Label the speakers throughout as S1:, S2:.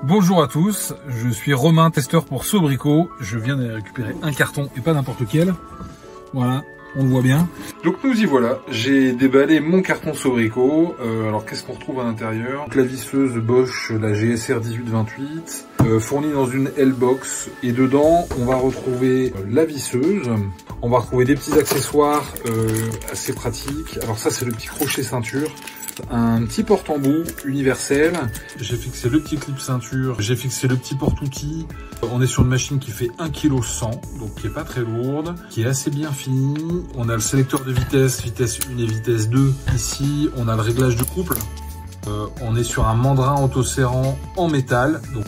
S1: Bonjour à tous, je suis Romain, testeur pour Sobrico. Je viens de récupérer un carton et pas n'importe lequel. Voilà, on le voit bien. Donc nous y voilà, j'ai déballé mon carton Sobrico. Alors qu'est-ce qu'on retrouve à l'intérieur? La visseuse Bosch, la GSR 1828, fournie dans une L-Box. Et dedans, on va retrouver la visseuse. On va retrouver des petits accessoires assez pratiques. Alors ça, c'est le petit crochet ceinture. Un petit porte-embout universel. J'ai fixé le petit clip ceinture. J'ai fixé le petit porte-outil. On est sur une machine qui fait 1,1 kg, donc qui est pas très lourde, qui est assez bien finie. On a le sélecteur de vitesse, vitesse 1 et vitesse 2. Ici, on a le réglage de couple. On est sur un mandrin autoserrant en métal. Donc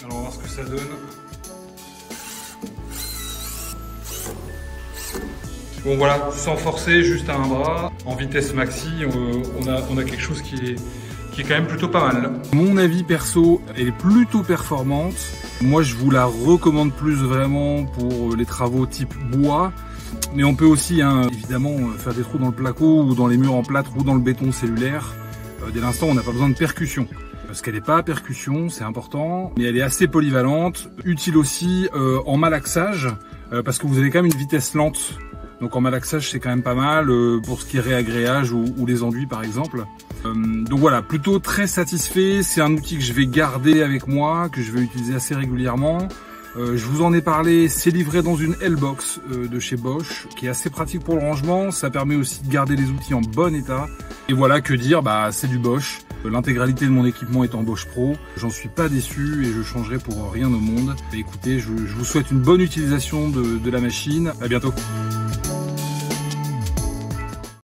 S1: alors on va voir ce que ça donne. Bon voilà, sans forcer, juste à un bras, en vitesse maxi, on a quelque chose qui est quand même plutôt pas mal. Mon avis perso, elle est plutôt performante. Moi je vous la recommande plus vraiment pour les travaux type bois. Mais on peut aussi évidemment faire des trous dans le placo ou dans les murs en plâtre ou dans le béton cellulaire. Dès l'instant on n'a pas besoin de percussion. Parce qu'elle n'est pas à percussion, c'est important, mais elle est assez polyvalente, utile aussi en malaxage, parce que vous avez quand même une vitesse lente. Donc en malaxage c'est quand même pas mal pour ce qui est réagréage ou les enduits par exemple. Donc voilà, plutôt très satisfait, c'est un outil que je vais garder avec moi, que je vais utiliser assez régulièrement. Je vous en ai parlé, c'est livré dans une L-Box de chez Bosch, qui est assez pratique pour le rangement, ça permet aussi de garder les outils en bon état. Et voilà, que dire, c'est du Bosch. L'intégralité de mon équipement est en Bosch Pro, j'en suis pas déçu et je changerai pour rien au monde. Écoutez, je vous souhaite une bonne utilisation de la machine, à bientôt.